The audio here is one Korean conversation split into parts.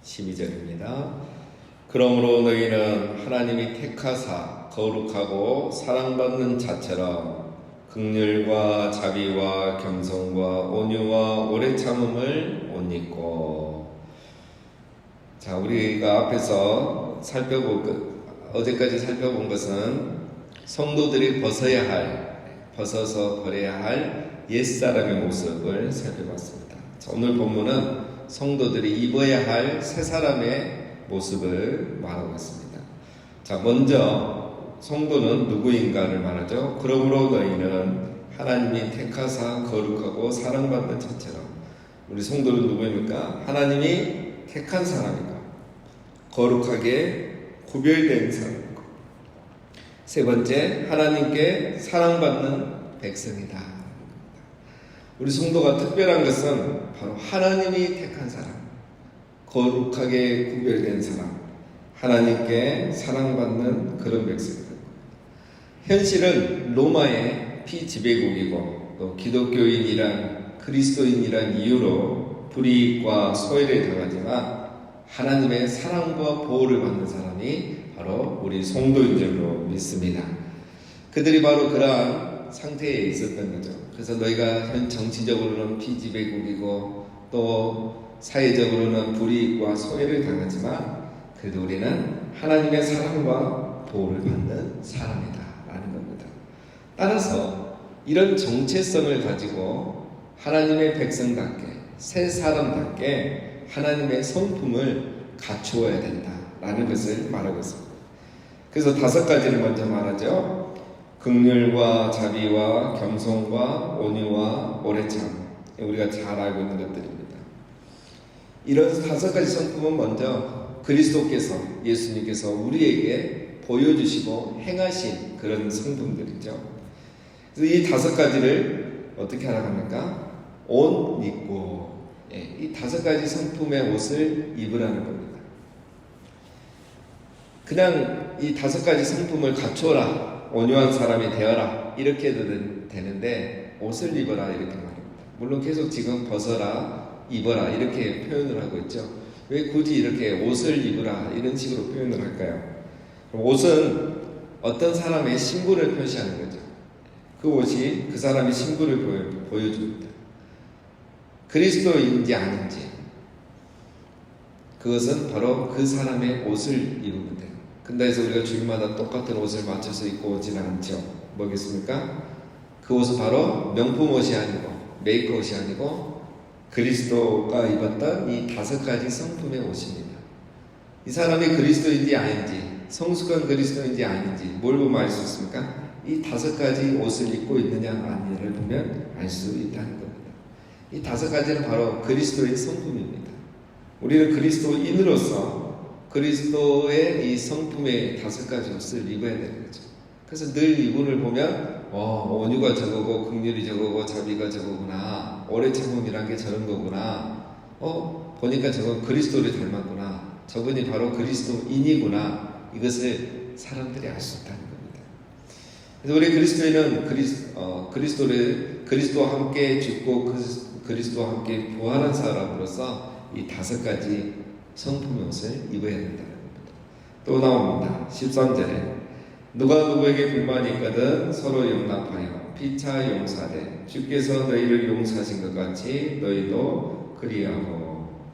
12절입니다. 그러므로 너희는 하나님이 택하사 거룩하고 사랑받는 자처럼 긍휼과 자비와 겸손과 온유와 오래 참음을 옷 입고. 자, 우리가 앞에서 어제까지 살펴본 것은 성도들이 벗어서 버려야 할 옛사람의 모습을 살펴봤습니다. 자, 오늘 본문은 성도들이 입어야 할 새 사람의 모습을 말하고 있습니다. 자, 먼저 성도는 누구인가를 말하죠. 그러므로 너희는 하나님이 택하사 거룩하고 사랑받는 자처럼. 우리 성도는 누구입니까? 하나님이 택한 사람이고 거룩하게 구별된 사람이고, 세 번째, 하나님께 사랑받는 백성이다. 우리 성도가 특별한 것은 바로 하나님이 택한 사람, 거룩하게 구별된 사람, 하나님께 사랑받는 그런 백성입니다. 현실은 로마의 피지배국이고 또 기독교인이란 그리스도인이란 이유로 불이익과 소외를 당하지만 하나님의 사랑과 보호를 받는 사람이 바로 우리 성도인 줄로 믿습니다. 그들이 바로 그러한 상태에 있었던 거죠. 그래서 너희가 현 정치적으로는 피지배국이고 또 사회적으로는 불이익과 소외를 당하지만 그래도 우리는 하나님의 사랑과 보호를 받는 사람이다 라는 겁니다. 따라서 이런 정체성을 가지고 하나님의 백성답게 새 사람답게 하나님의 성품을 갖추어야 된다라는 것을 말하고 있습니다. 그래서 5가지를 먼저 말하죠. 긍휼과 자비와 겸손과 온유와 오래 참. 우리가 잘 알고 있는 것들입니다. 이런 5가지 성품은 먼저 그리스도께서, 예수님께서 우리에게 보여주시고 행하신 그런 성품들이죠. 그래서 이 5가지를 어떻게 하라고 합니까? 옷 입고, 이 5가지 성품의 옷을 입으라는 겁니다. 그냥 이 5가지 성품을 갖춰라, 온유한 사람이 되어라 이렇게 해도 되는데 옷을 입어라 이렇게 말합니다. 물론 계속 지금 벗어라, 입어라 이렇게 표현을 하고 있죠. 왜 굳이 이렇게 옷을 입으라 이런 식으로 표현을 할까요? 옷은 어떤 사람의 신분을 표시하는 거죠. 그 옷이 그 사람의 신분을 보여줍니다. 그리스도인지 아닌지, 그것은 바로 그 사람의 옷을 입으면 돼요. 근데 해서 우리가 주일마다 똑같은 옷을 맞춰서 입고 오지는 않죠. 뭐겠습니까? 그 옷은 바로 명품 옷이 아니고 메이커 옷이 아니고 그리스도가 입었던 이 5가지 성품의 옷입니다. 이 사람이 그리스도인지 아닌지, 성숙한 그리스도인지 아닌지 뭘 보면 알 수 있습니까? 이 5가지 옷을 입고 있느냐 아니냐를 보면 알 수 있다는 겁니다. 이 5가지는 바로 그리스도의 성품입니다. 우리는 그리스도인으로서 그리스도의 이 성품의 5가지 옷을 입어야 되는 거죠. 그래서 늘 이분을 보면 온유가 저거고 긍휼이 저거고 자비가 저거구나, 오래 참음이란 게 저런 거구나, 보니까 저건 그리스도를 닮았구나, 저분이 바로 그리스도인이구나, 이것을 사람들이 알 수 있다는 겁니다. 그래서 우리 그리스도인은 그리스도와 함께 죽고 그리스도와 함께 부활한 사람으로서 이 5가지 성품의 옷을 입어야 된다는 겁니다. 또 나옵니다. 13절에 누가 누구에게 불만이 있거든 서로 용납하여 피차 용사되 주께서 너희를 용서하신 것 같이 너희도 그리하고.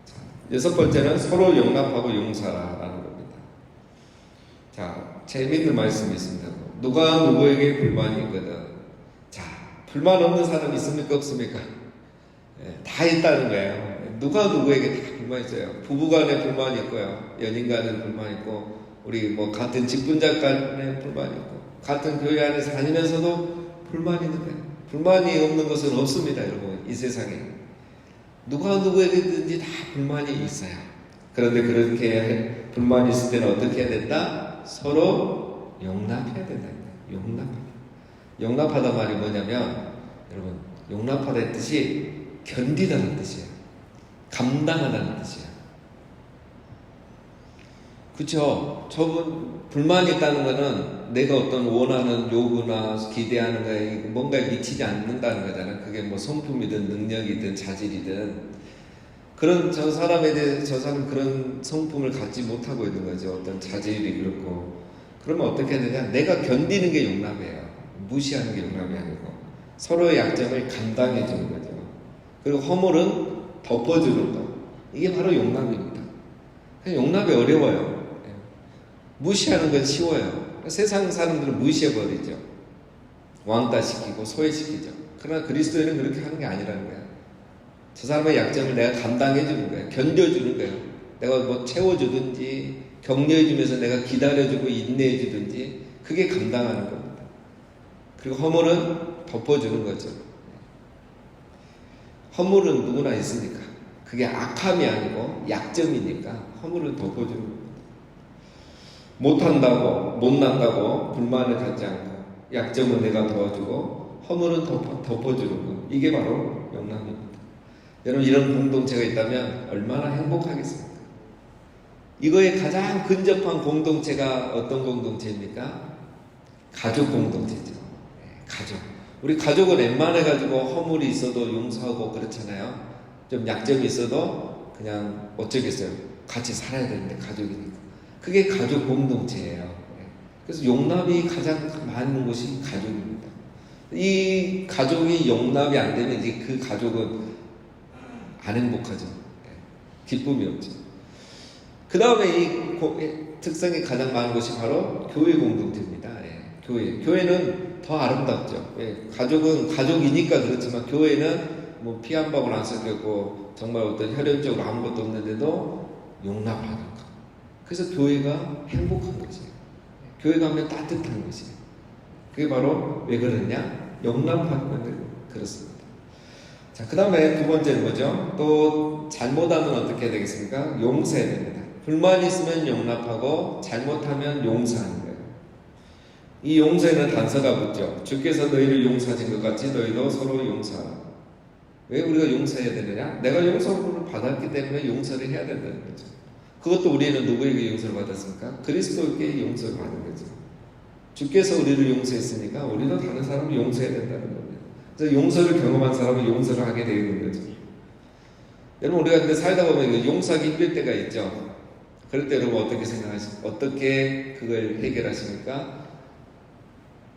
자, 6번째는 서로 용납하고 용서하라는 겁니다. 자, 재미있는 말씀이 있습니다. 누가 누구에게 불만이 있거든. 자, 불만 없는 사람 있습니까 없습니까? 다 있다는 거예요. 누가 누구에게 다 불만 있어요. 부부간에 불만이 있고요, 연인간에 불만이 있고, 우리 같은 직분자 간에 불만이 있고, 같은 교회 안에서 다니면서도 불만이 있는 거예요. 불만이 없는 것은 없습니다, 여러분. 이 세상에 누가 누구에게든지 다 불만이 있어요. 그런데 그렇게 불만이 있을 때는 어떻게 해야 된다? 서로 용납해야 된다. 용납하다 말이 뭐냐면, 여러분, 용납하다의 뜻이 견디다는 뜻이에요. 감당하다는 뜻이에요. 그렇죠? 저분 불만이 있다는 것은 내가 어떤 원하는 요구나 기대하는 거에 뭔가에 미치지 않는다는 거잖아요. 그게 성품이든 능력이든 자질이든. 그런 저 사람에 대해 저 사람 그런 성품을 갖지 못하고 있는 거죠. 어떤 자질이 그렇고. 그러면 어떻게 해야 되냐? 내가 견디는 게 용납이에요. 무시하는 게 용납이 아니고 서로의 약점을 감당해 주는 거죠. 그리고 허물은 덮어주는 거. 이게 바로 용납입니다. 용납이 어려워요. 무시하는 건 쉬워요. 세상 사람들은 무시해버리죠. 왕따시키고 소외시키죠. 그러나 그리스도인은 그렇게 하는 게 아니라는 거야. 저 사람의 약점을 내가 감당해 주는 거예요. 견뎌주는 거예요. 내가 뭐 채워주든지 격려해주면서 내가 기다려주고 인내해주든지 그게 감당하는 겁니다. 그리고 허물은 덮어주는 거죠. 허물은 누구나 있으니까 그게 악함이 아니고 약점이니까 허물은 덮어주는 겁니다. 못한다고 못난다고 불만을 갖지 않고 약점은 내가 도와주고 허물은 덮어주는 것. 이게 바로 용납입니다. 여러분 이런 공동체가 있다면 얼마나 행복하겠습니까? 이거에 가장 근접한 공동체가 어떤 공동체입니까? 가족 공동체죠. 가족. 우리 가족은 웬만해가지고 허물이 있어도 용서하고 그렇잖아요. 좀 약점이 있어도 그냥 어쩌겠어요. 같이 살아야 되는데 가족이니까. 그게 가족 공동체예요. 그래서 용납이 가장 많은 곳이 가족입니다. 이 가족이 용납이 안 되면 이제 그 가족은 안 행복하죠. 기쁨이 없죠. 그 다음에 이 특성이 가장 많은 것이 바로 교회 공동체입니다. 교회는 더 아름답죠. 가족은 가족이니까 그렇지만 교회는 뭐 피 한 방울 안 섞였고 정말 어떤 혈연적으로 아무것도 없는데도 용납하는 것. 그래서 교회가 행복한 것이에요. 교회 가면 따뜻한 것이에요. 그게 바로 왜 그러냐? 용납하는 그렇습니다. 자, 그 다음에 두 번째는 뭐죠? 또 잘못하면 어떻게 해야 되겠습니까? 용서해야 됩니다. 불만이 있으면 용납하고 잘못하면 용서하는 거예요. 이 용서에는 단서가 붙죠. 주께서 너희를 용서하신 것 같이 너희도 서로 용서하라. 왜 우리가 용서해야 되느냐? 내가 용서를 받았기 때문에 용서를 해야 된다는 거죠. 그것도 우리는 누구에게 용서를 받았습니까? 그리스도에게 용서를 받은 거죠. 주께서 우리를 용서했으니까 우리도 다른 사람을 용서해야 된다는 겁니다. 그래서 용서를 경험한 사람은 용서를 하게 되는 거죠. 여러분 우리가 근데 살다 보면 용서하기 힘들 때가 있죠. 그럴 때 여러분 어떻게 생각하십니까? 어떻게 그걸 해결하십니까?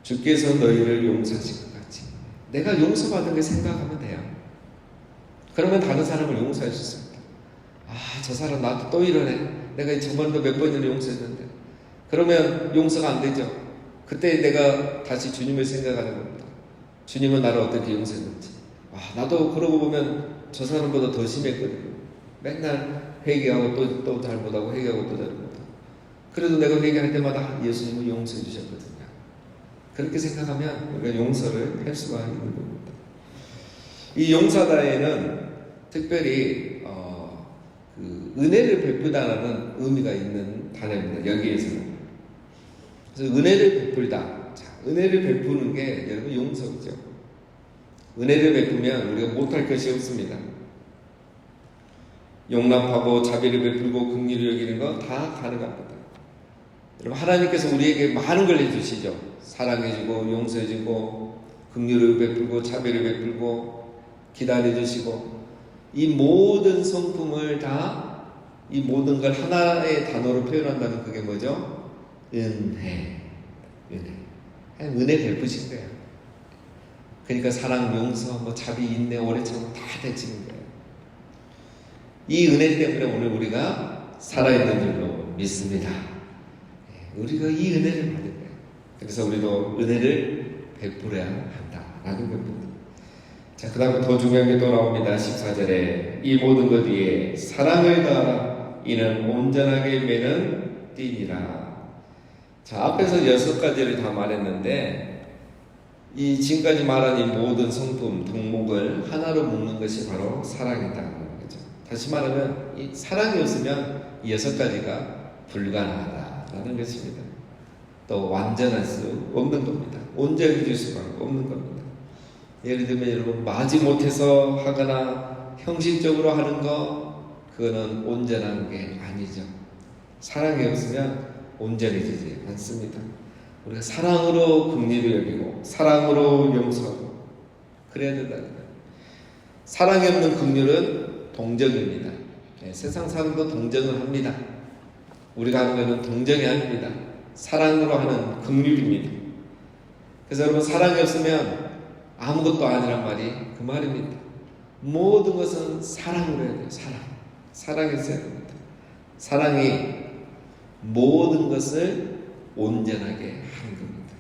주께서 너희를 용서하신 것 같이 내가 용서받은 게 생각하면 돼요. 그러면 다른 사람을 용서할 수 있습니다. 아, 저 사람 나한테 또 이러네. 내가 저번에도 몇 번이나 용서했는데. 그러면 용서가 안 되죠. 그때 내가 다시 주님을 생각하는 겁니다. 주님은 나를 어떻게 용서했는지. 아, 나도 그러고 보면 저 사람보다 더 심했거든요. 맨날 회개하고 또 잘못하고 회개하고 또 잘못하고. 그래도 내가 회개할 때마다 예수님을 용서해 주셨거든요. 그렇게 생각하면 우리가 용서를 할 수가 있는 겁니다. 이 용서다에는 특별히 그 은혜를 베푸다라는 의미가 있는 단어입니다. 여기에서는. 그래서 은혜를 베풀다. 자, 은혜를 베푸는 게 여러분 용서죠. 은혜를 베푸면 우리가 못할 것이 없습니다. 용납하고 자비를 베풀고 긍휼을 여기는 거 다 가능합니다. 여러분 하나님께서 우리에게 많은 걸 해주시죠. 사랑해주고 용서해주고 긍휼을 베풀고 자비를 베풀고 기다려주시고 이 모든 성품을 다 이 모든 걸 하나의 단어로 표현한다면 그게 뭐죠? 은혜. 은혜 베푸신 거예요. 그러니까 사랑, 용서, 뭐 자비, 인내, 오래 참고 다 되시는 거예요. 이 은혜 때문에 오늘 우리가 살아있는 줄로 믿습니다. 우리가 이 은혜를 받은 거예요. 그래서 우리도 은혜를 베풀어야 한다라는 겁니다. 자, 그 다음에 더 중요한 게 또 나옵니다. 14절에 이 모든 것 위에 사랑을 더하라. 이는 온전하게 매는 띠니라. 자, 앞에서 6가지를 다 말했는데 이 지금까지 말한 이 모든 성품, 덕목을 하나로 묶는 것이 바로 사랑이다라는 거죠. 다시 말하면 이 사랑이 없으면 이 6가지가 불가능하다라는 것입니다. 또 완전할 수 없는 겁니다. 온전해질 수가 없는 겁니다. 예를 들면 여러분 마지못해서 하거나 형식적으로 하는 거 그거는 온전한 게 아니죠. 사랑이 없으면 온전해지지 않습니다. 우리가 사랑으로 긍휼을 여기고 사랑으로 용서하고 그래야 된다는 거예요. 사랑이 없는 긍휼은 동정입니다. 세상 사람도 동정을 합니다. 우리가 하는 것은 동정이 아닙니다. 사랑으로 하는 긍휼입니다. 그래서 여러분, 사랑이 없으면 아무것도 아니란 말이 그 말입니다. 모든 것은 사랑으로 해야 돼요. 사랑이 있어야 됩니다. 사랑이 모든 것을 온전하게 하는 겁니다.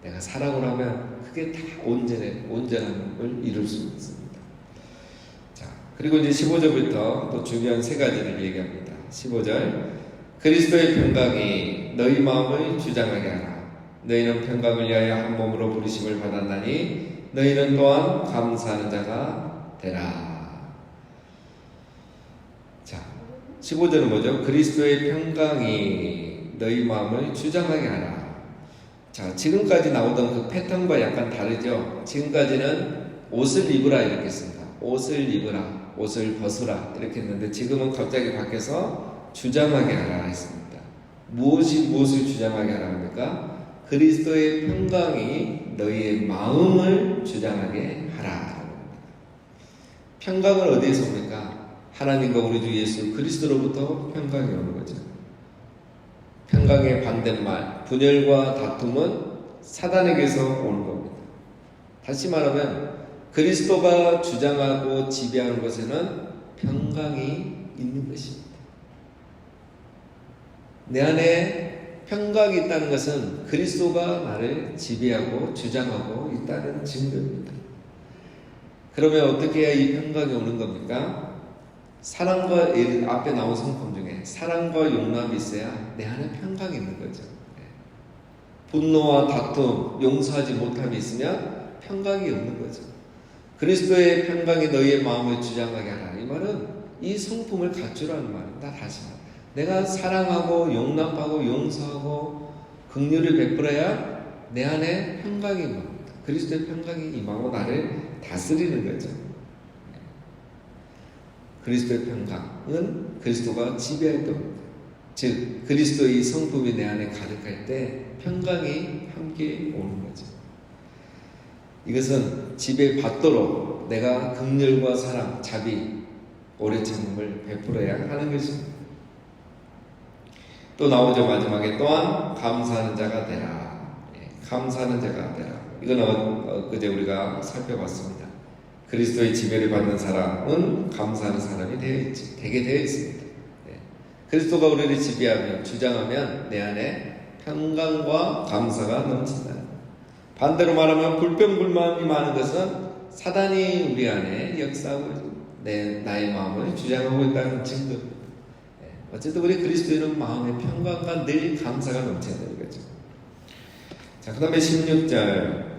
내가 사랑을 하면 그게 다 온전함을 이룰 수 있습니다. 자, 그리고 이제 15절부터 또 중요한 세 가지를 얘기합니다. 15절, 그리스도의 평강이 너희 마음을 주장하게 하라. 너희는 평강을 위하여 한 몸으로 부르심을 받았나니 너희는 또한 감사하는 자가 되라. 자, 15절은 뭐죠? 그리스도의 평강이 너희 마음을 주장하게 하라. 자, 지금까지 나오던 그 패턴과 약간 다르죠? 지금까지는 옷을 입으라 이렇게 했습니다. 옷을 입으라, 옷을 벗으라 이렇게 했는데 지금은 갑자기 바뀌어서 주장하게 하라 했습니다. 무엇이 무엇을 주장하게 하라 합니까? 그리스도의 평강이 너희의 마음을 주장하게 하라. 평강은 어디에서 옵니까? 하나님과 우리 주 예수 그리스도로부터 평강이 오는 거죠. 평강의 반대말, 분열과 다툼은 사단에게서 오는 겁니다. 다시 말하면 그리스도가 주장하고 지배하는 것에는 평강이 있는 것입니다. 내 안에 평강이 있다는 것은 그리스도가 나를 지배하고 주장하고 있다는 증거입니다. 그러면 어떻게 해야 이 평강이 오는 겁니까? 사랑과, 앞에 나온 성품 중에 사랑과 용납이 있어야 내 안에 평강이 있는 거죠. 분노와 다툼, 용서하지 못함이 있으면 평강이 없는 거죠. 그리스도의 평강이 너희의 마음을 주장하게 하라. 이 말은 이 성품을 갖추라는 말입니다. 다시 말해, 내가 사랑하고 용납하고 용서하고 긍휼을 베풀어야 내 안에 평강이 임합니다. 그리스도의 평강이 임하고 나를 다스리는 거죠. 그리스도의 평강은 그리스도가 지배할 겁니다. 즉 그리스도의 성품이 내 안에 가득할 때 평강이 함께 오는 거죠. 이것은 지배받도록 내가 긍휼과 사랑, 자비, 오래 참음을 베풀어야 하는 것입니다. 또 나오죠. 마지막에 또한 감사하는 자가 되라. 감사하는 자가 되라. 이건 그제 우리가 살펴봤습니다. 그리스도의 지배를 받는 사람은 감사하는 사람이 되게 되어 있습니다. 그리스도가 우리를 지배하면, 주장하면 내 안에 평강과 감사가 넘친다. 반대로 말하면 불평불만이 많은 것은 사단이 우리 안에 역사하고 나의 마음을 주장하고 있다는 증거입니다. 어쨌든 우리 그리스도인은 마음의 평강과 늘 감사가 넘쳐야 되는 거죠. 자, 그 다음에 16절,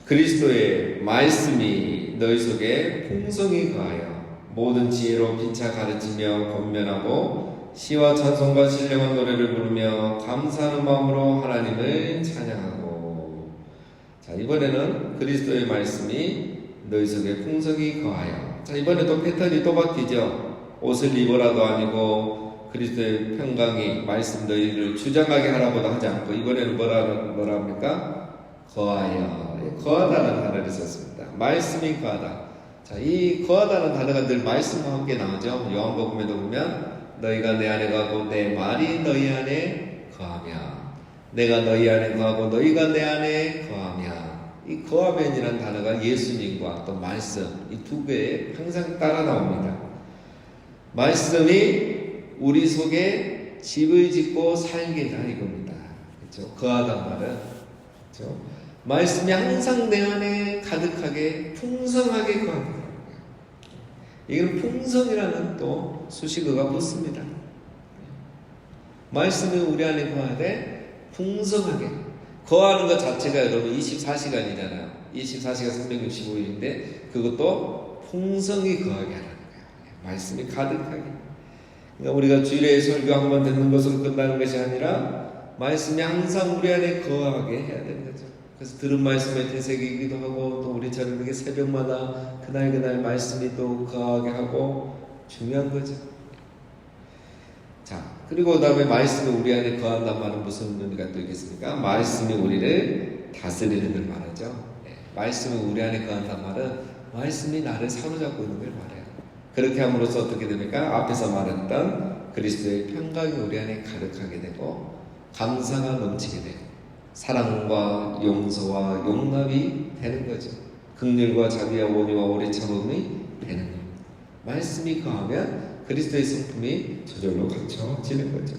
그리스도의 말씀이 너희 속에 풍성히 거하여 모든 지혜로 피차 가르치며 권면하고 시와 찬송과 신령한 노래를 부르며 감사하는 마음으로 하나님을 찬양하고. 자, 이번에는 그리스도의 말씀이 너희 속에 풍성히 거하여. 자, 이번에 또 패턴이 또 바뀌죠. 옷을 입어라도 아니고 그리스도의 평강이 말씀 너희를 주장하게 하라고도 하지 않고 이번에는 뭐라 합니까? 거하여. 거하다는 단어를 썼습니다. 말씀이 거하다. 자, 이 거하다는 단어가 늘 말씀과 함께 나오죠. 요한복음에도 보면 너희가 내 안에 거하고 내 말이 너희 안에 거하며, 내가 너희 안에 거하고 너희가 내 안에 거하며. 이 거하면이라는 단어가 예수님과 또 말씀, 이 두 개에 항상 따라 나옵니다. 말씀이 우리 속에 집을 짓고 살게 하라 이겁니다. 그렇죠? 거하단 말은, 그렇죠? 말씀이 항상 내 안에 가득하게 풍성하게 거하게 합니다. 이건 풍성이라는 또 수식어가 붙습니다. 말씀이 우리 안에 거하되 풍성하게. 거하는 것 자체가 여러분 24시간이잖아요. 24시간 365일인데 그것도 풍성히 거하게 하는 거예요. 말씀이 가득하게. 그러니까 우리가 주일에 설교 한 번 듣는 것으로 끝나는 것이 아니라 말씀이 항상 우리 안에 거하게 해야 되는 거죠. 그래서 들은 말씀에 되새기기도 하고 또 우리처럼 이렇게 새벽마다 그날 말씀이 또 거하게 하고 중요한 거죠. 자, 그리고 그 다음에 말씀이 우리 안에 거한단 말은 무슨 의미가 또 있겠습니까? 말씀이 우리를 다스리는 말이죠. 말씀이 우리 안에 거한단 말은 말씀이 나를 사로잡고 있는 걸 말해요. 그렇게 함으로써 어떻게 됩니까? 앞에서 말했던 그리스도의 평강이 우리 안에 가득하게 되고 감사가 넘치게 되고 사랑과 용서와 용납이 되는 거죠. 긍휼과 자비와 온유와 오래 참음이 되는 겁니다. 말씀이 거하면 그리스도의 성품이 저절로 갖춰지는 거죠.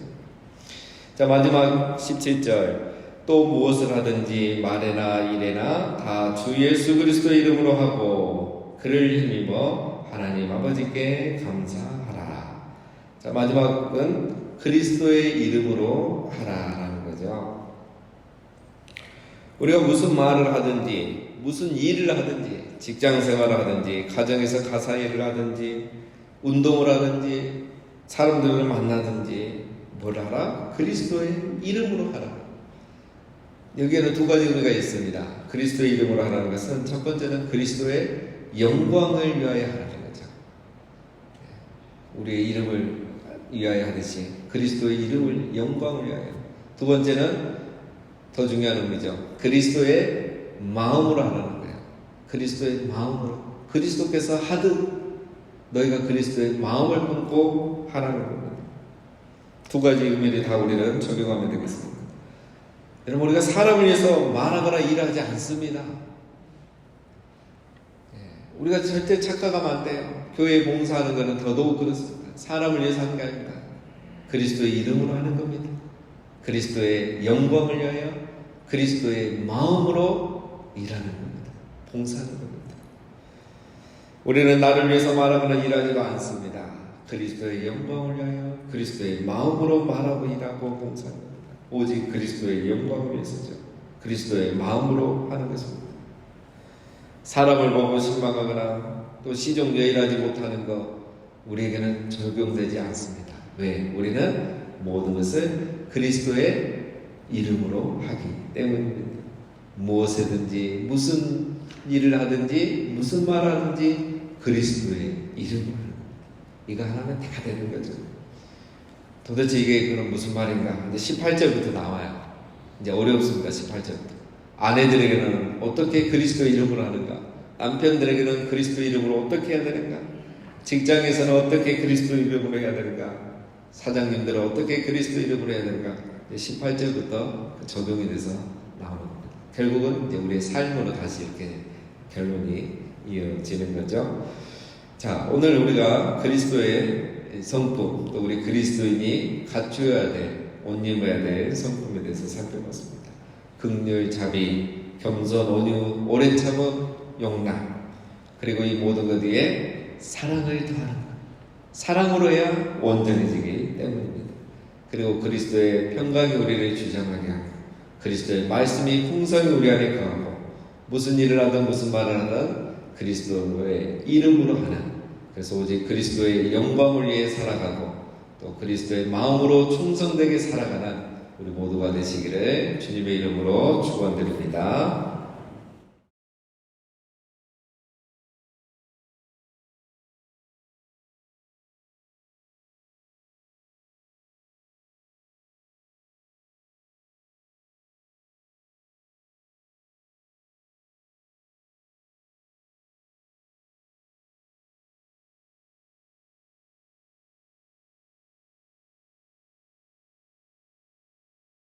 자, 마지막 17절. 또 무엇을 하든지 말에나 일에나 다 주 예수 그리스도의 이름으로 하고 그를 힘입어 하나님 아버지께 감사하라. 자, 마지막은 그리스도의 이름으로 하라라는 거죠. 우리가 무슨 말을 하든지 무슨 일을 하든지 직장 생활을 하든지 가정에서 가사 일을 하든지 운동을 하든지 사람들을 만나든지 뭘 하라? 그리스도의 이름으로 하라. 여기에는 두 가지 의미가 있습니다. 그리스도의 이름으로 하라는 것은 첫 번째는 그리스도의 영광을 위하여 하라는 거죠. 우리의 이름을 위하여 하듯이 그리스도의 이름을 영광을 위하여. 두 번째는 더 중요한 의미죠. 그리스도의 마음으로 하라는 거예요. 그리스도의 마음으로. 그리스도께서 하듯 너희가 그리스도의 마음을 품고 하라는 겁니다. 두 가지 의미를 다 우리는 적용하면 되겠습니다. 여러분, 우리가 사람을 위해서 말하거나 일하지 않습니다. 우리가 절대 착각하면 안 돼요. 교회에 봉사하는 것은 더더욱 그렇습니다. 사람을 위해서 하는 게 아닙니다. 그리스도의 이름으로 하는 겁니다. 그리스도의 영광을 위하여 그리스도의 마음으로 일하는 겁니다. 봉사하는 겁니다. 우리는 나를 위해서 말하거나 일하지도 않습니다. 그리스도의 영광을 위하여 그리스도의 마음으로 말하고 일하고 봉사하는 겁니다. 오직 그리스도의 영광을 위해서죠. 그리스도의 마음으로 하는 것입니다. 사람을 보고 실망하거나 또 시종여일하지 못하는 것 우리에게는 적용되지 않습니다. 왜? 우리는 모든 것을 그리스도의 이름으로 하기 때문입니다. 무엇이든지 무슨 일을 하든지 무슨 말을 하든지 그리스도의 이름으로 하는 겁니다. 이거 하나면 다 되는 거죠. 도대체 이게 그럼 무슨 말인가? 이제 18절부터 나와요. 이제 어렵습니다. 18절부터. 아내들에게는 어떻게 그리스도의 이름으로 하는가? 남편들에게는 그리스도의 이름으로 어떻게 해야 되는가? 직장에서는 어떻게 그리스도의 이름으로 해야 되는가? 사장님들은 어떻게 그리스도의 이름으로 해야 되는가? 18절부터 적용이 돼서 나오는 겁니다. 결국은 이제 우리의 삶으로 다시 이렇게 결론이 이어지는 거죠. 자, 오늘 우리가 그리스도의 성품, 또 우리 그리스도인이 갖추어야 될, 옷 입어야 될 성품에 대해서 살펴봤습니다. 긍휼, 자비, 겸손, 온유, 오래 참음, 용납, 그리고 이 모든 것 위에 사랑을 더하는 것. 사랑으로 해야 온전해지기 때문입니다. 그리고 그리스도의 평강이 우리를 주장하게 하고 그리스도의 말씀이 풍성히 우리 안에 거하고 무슨 일을 하든 무슨 말을 하든 그리스도의 이름으로 하는, 그래서 오직 그리스도의 영광을 위해 살아가고 또 그리스도의 마음으로 충성되게 살아가는 우리 모두가 되시기를 주님의 이름으로 축원드립니다.